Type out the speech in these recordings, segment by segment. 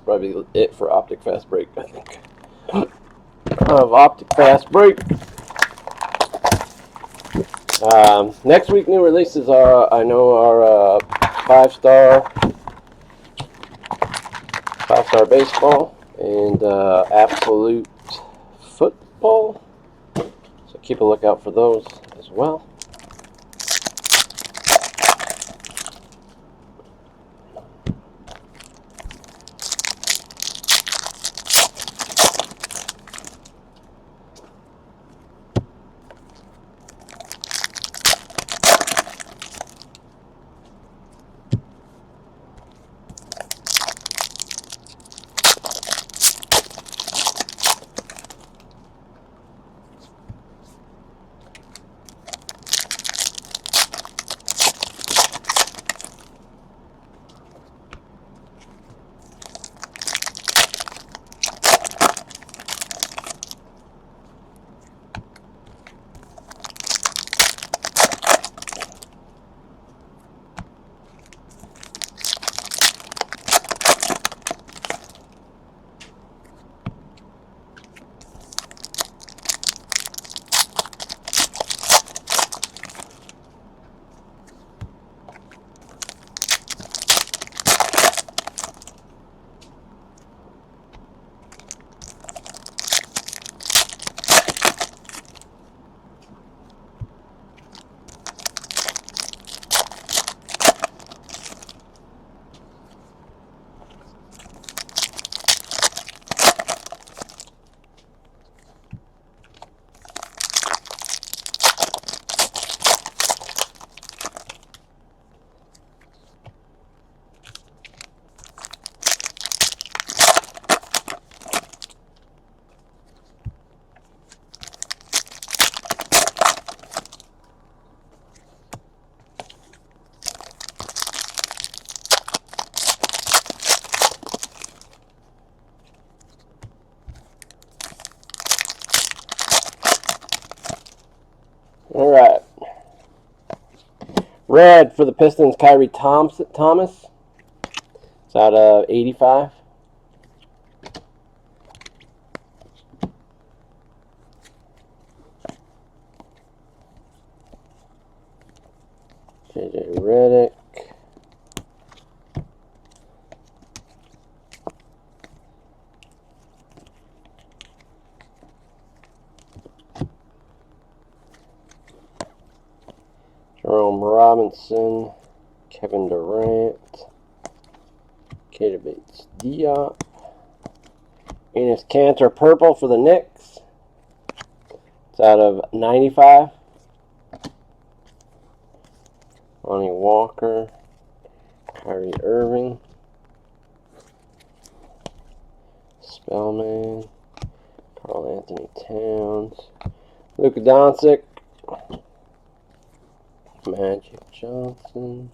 probably it for Optic Fast Break, I think. Of Optic Fast Break. Next week, new releases are, I know, are five-star baseball and absolute football. So keep a lookout for those as well. Alright. Red for the Pistons, Kyrie Thomas. It's out of 85. JJ Redick. Jerome Robinson, Kevin Durant, Keita Bates-Diop, Enes Kanter purple for the Knicks. It's out of 95. Lonnie Walker, Kyrie Irving, Spellman, Karl Anthony Towns, Luka Doncic, Magic Johnson,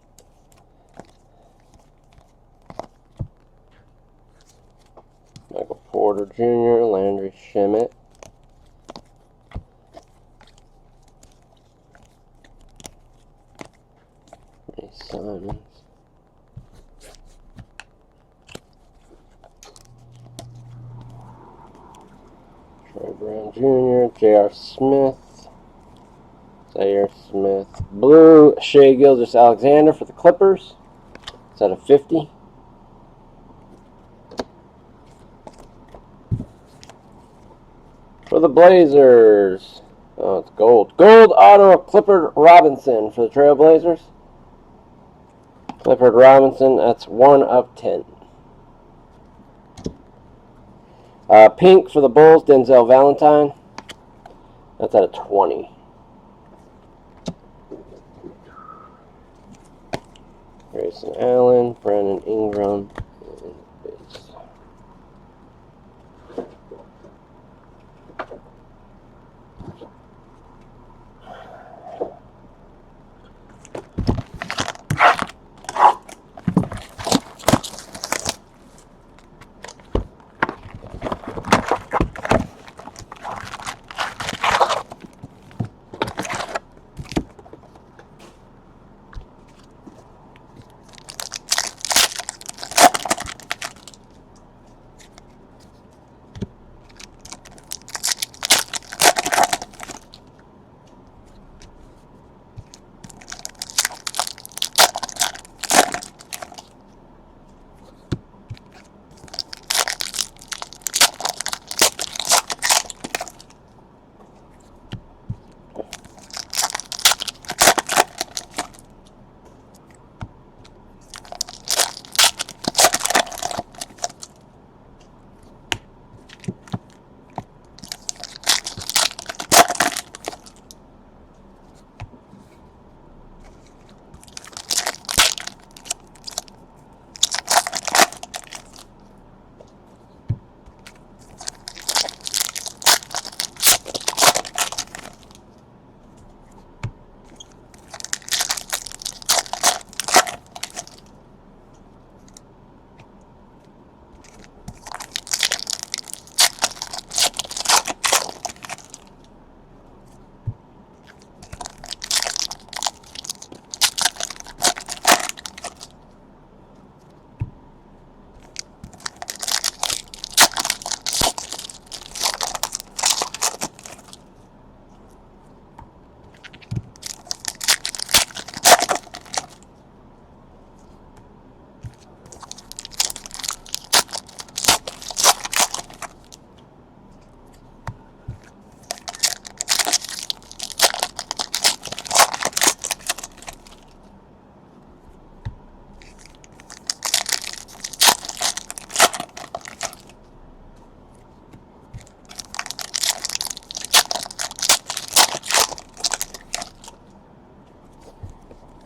Michael Porter Jr., Landry Shamet, Ray Simons, Troy Brown Jr., J.R. Smith, Zaire Smith, blue, Shea Gilgeous-Alexander for the Clippers. It's out of 50. For the Blazers, oh, it's gold. Gold auto of Clifford Robinson for the Trailblazers. Clifford Robinson, that's 1 of 10. Pink for the Bulls, Denzel Valentine. That's out of 20. Grayson Allen, Brandon Ingram, and base.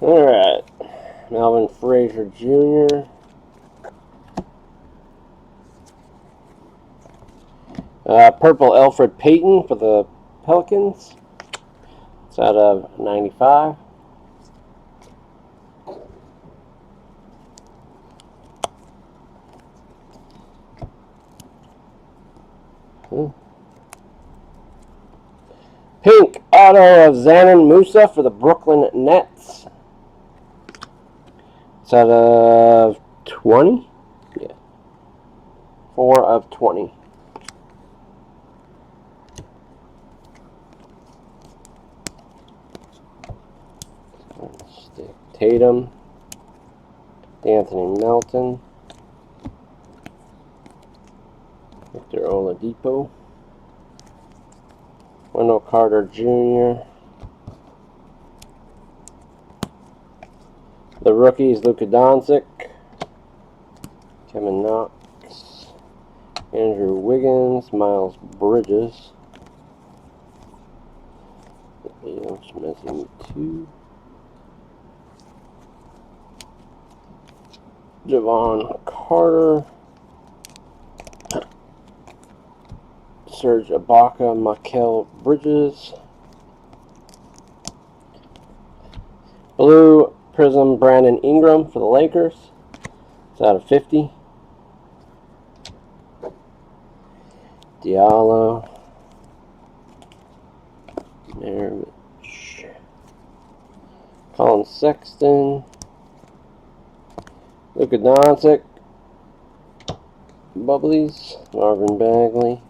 Alright. Melvin Frazier Jr. Purple Elfrid Payton for the Pelicans. It's out of 95. Pink auto of Zanin Musa for the Brooklyn Nets. It's out of 20? Yeah. 4 of 20. Tatum. Anthony Melton. Victor Oladipo. Wendell Carter Jr. The rookies, Luka Doncic, Kevin Knox, Andrew Wiggins, Miles Bridges. It's missing 2. Javon Carter, Serge Ibaka, Mikal Bridges. Blue Prism Brandon Ingram for the Lakers. It's out of 50. Diallo. Maravich. Colin Sexton. Luka Doncic. Bubblies. Marvin Bagley.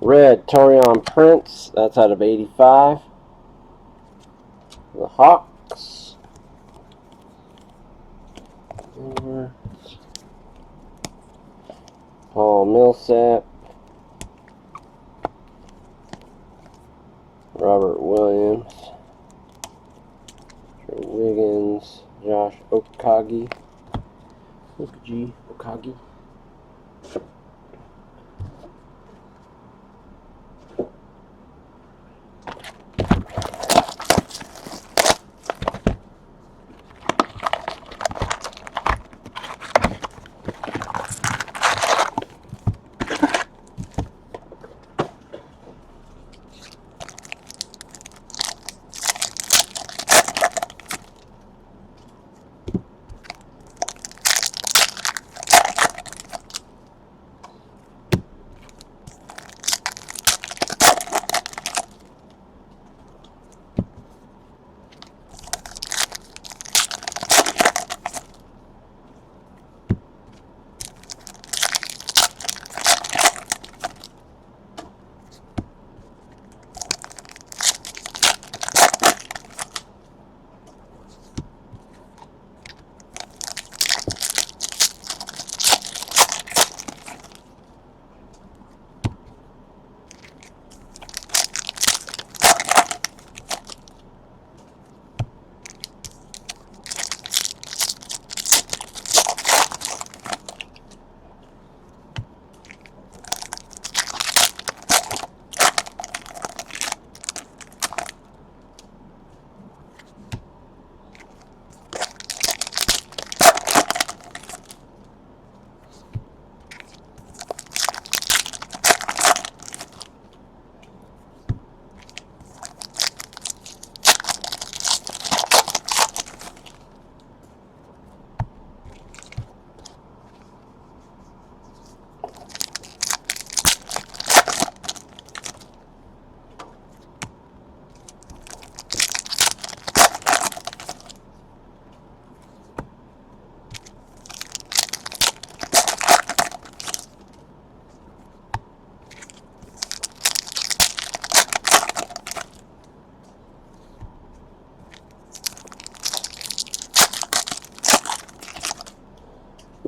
Red Taurean Prince. That's out of 85. The Hawks. Paul Millsap. Robert Williams. Wiggins. Josh Okagi. Okagi.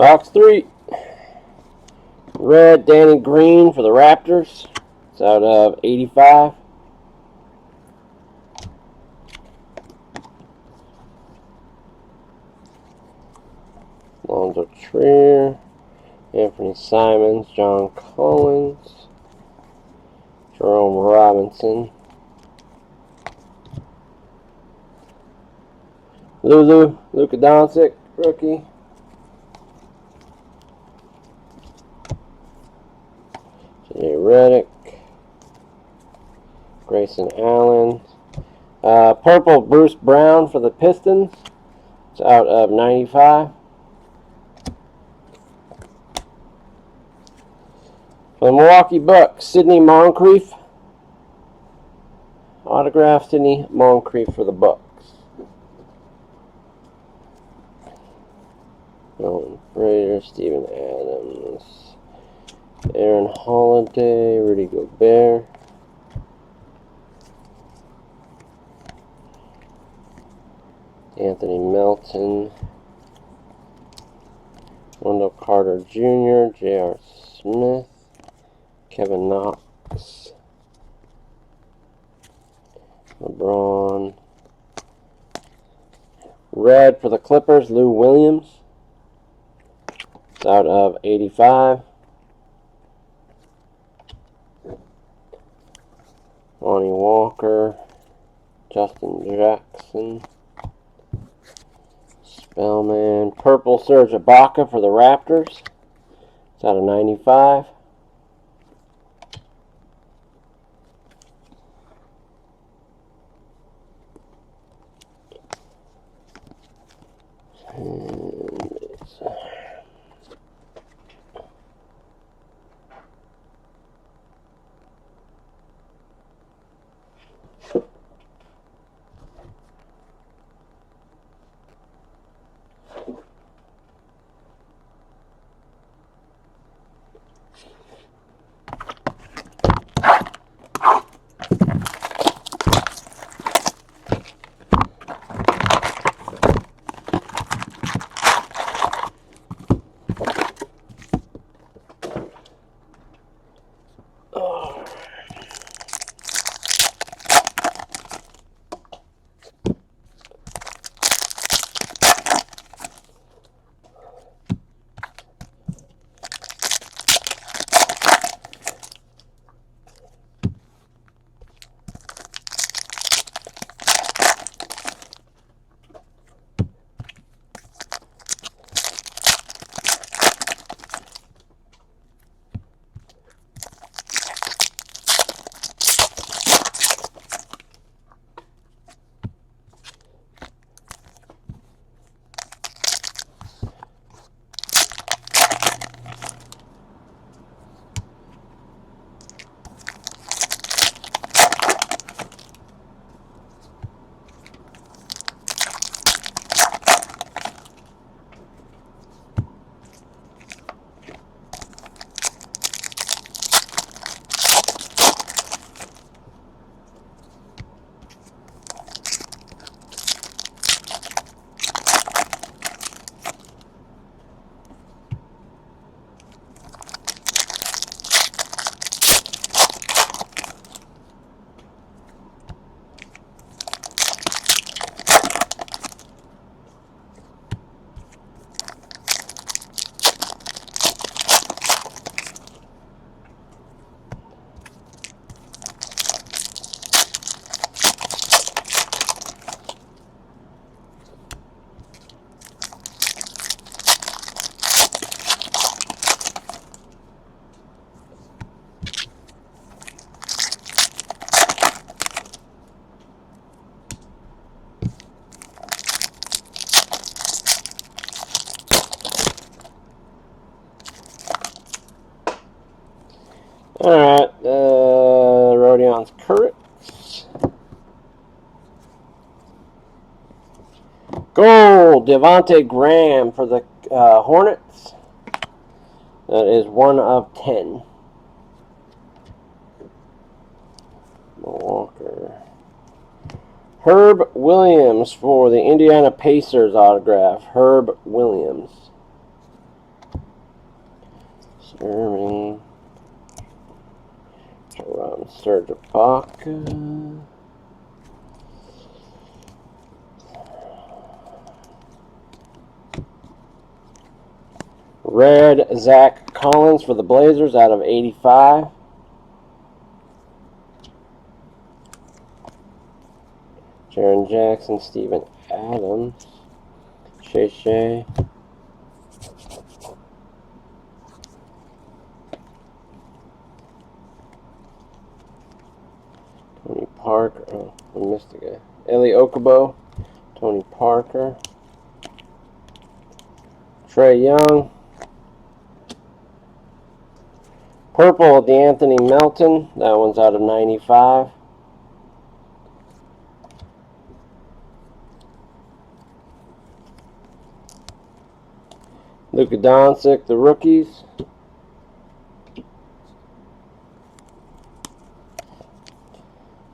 Box 3. Red Danny Green for the Raptors. It's out of 85. Lonzo Trier. Anthony Simons. John Collins. Jerome Robinson. Luka Doncic, rookie. J. Redick. Grayson Allen. Purple Bruce Brown for the Pistons. It's out of 95. For the Milwaukee Bucks, Sidney Moncrief. Autograph Sidney Moncrief for the Bucks. Raiders, Steven Adams. Aaron Holiday, Rudy Gobert. Anthony Melton. Wendell Carter Jr., J.R. Smith. Kevin Knox. LeBron. Red for the Clippers, Lou Williams. It's out of 85. Lonnie Walker. Justin Jackson. Spellman. Purple Serge Ibaka for the Raptors. It's out of 95. Alright, Rodion's Currents. Gold, Devontae Graham for the Hornets. That is 1 of 10. Walker. Herb Williams for the Indiana Pacers autograph. Herb Williams. Serving. Around Serge Ibaka. Red Zach Collins for the Blazers out of 85. Jaren Jackson, Steven Adams. Shay. Tony Parker. Oh, I missed the guy. Eli Okubo. Tony Parker. Trae Young. Purple, D'Anthony Melton. That one's out of 95. Luka Doncic, the rookies.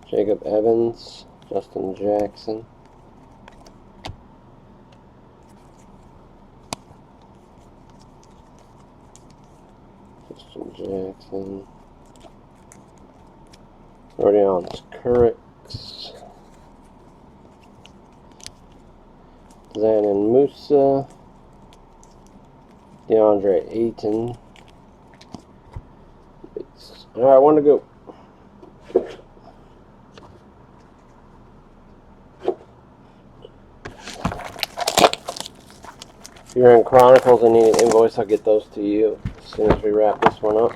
Jacob Evans, Justin Jackson. Jackson. Rodions Curricks. Zanin Musa. DeAndre Ayton. Alright, one to go. If you're in Chronicles and need an invoice, I'll get those to you as soon as we wrap this one up.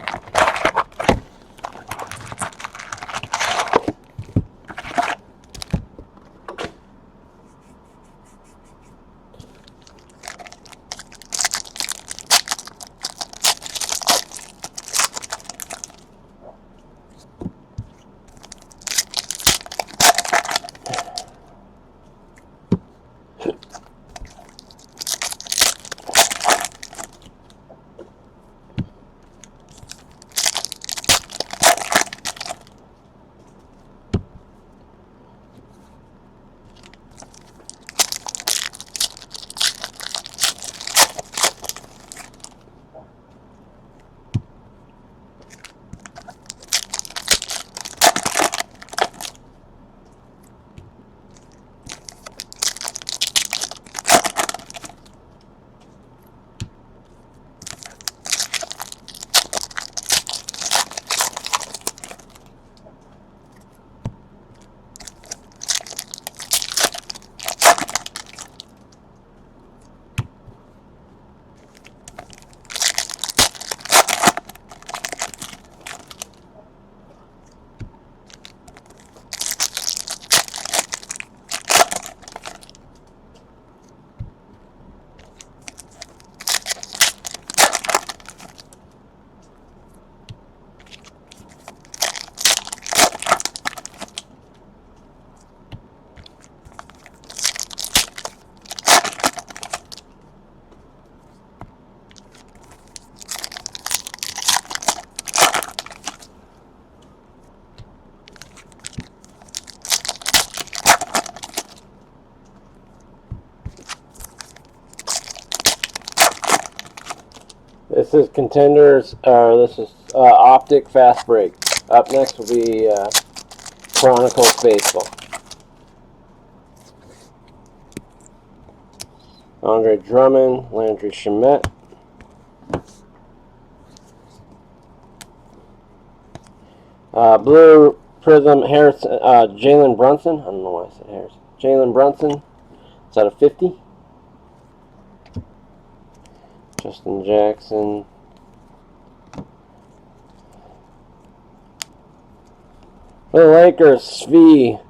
This is Contenders, this is Optic Fast Break. Up next will be Chronicles Baseball. Andre Drummond, Landry Shamet. Blue Prism, Harrison, Jalen Brunson. I don't know why I said Harrison. Jalen Brunson. It's out of 50. Justin Jackson. For the Lakers, Svi.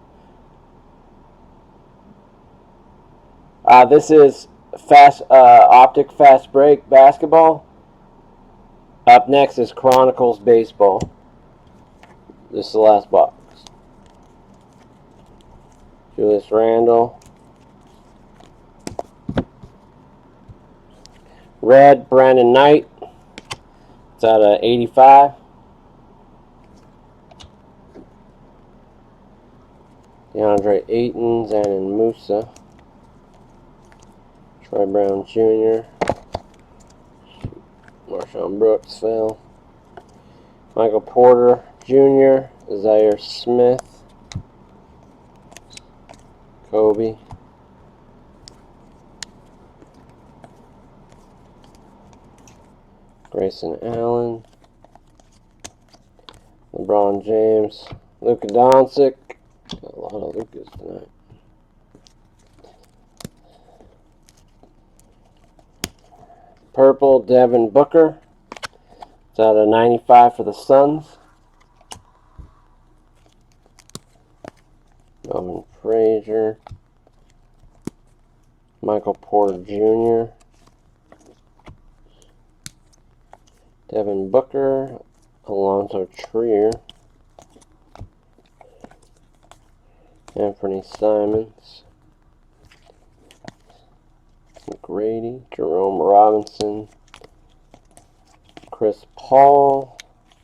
This is Optic Fast Break Basketball. Up next is Chronicles Baseball. This is the last box. Julius Randle. Red, Brandon Knight. It's out of 85. DeAndre Ayton, Zanin Musa. Troy Brown Jr. Marshawn Brooks fell. Michael Porter Jr. Zaire Smith. Kobe. Grayson Allen. LeBron James. Luka Doncic. Got a lot of Lukas tonight. Purple, Devin Booker. It's out of 95 for the Suns. Melvin Frazier. Michael Porter Jr. Devin Booker. Alonzo Trier. Anthony Simons. McGrady. Jerome Robinson. Chris Paul.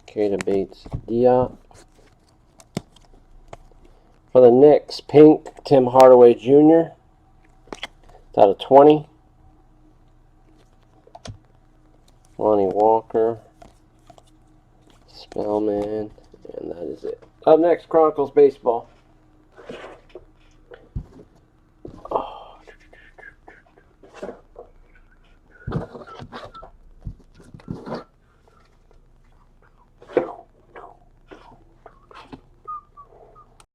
Keita Bates-Diop. For the Knicks, pink, Tim Hardaway Jr. It's out of 20. Lonnie Walker. Spellman. And that is it. Up next, Chronicles Baseball.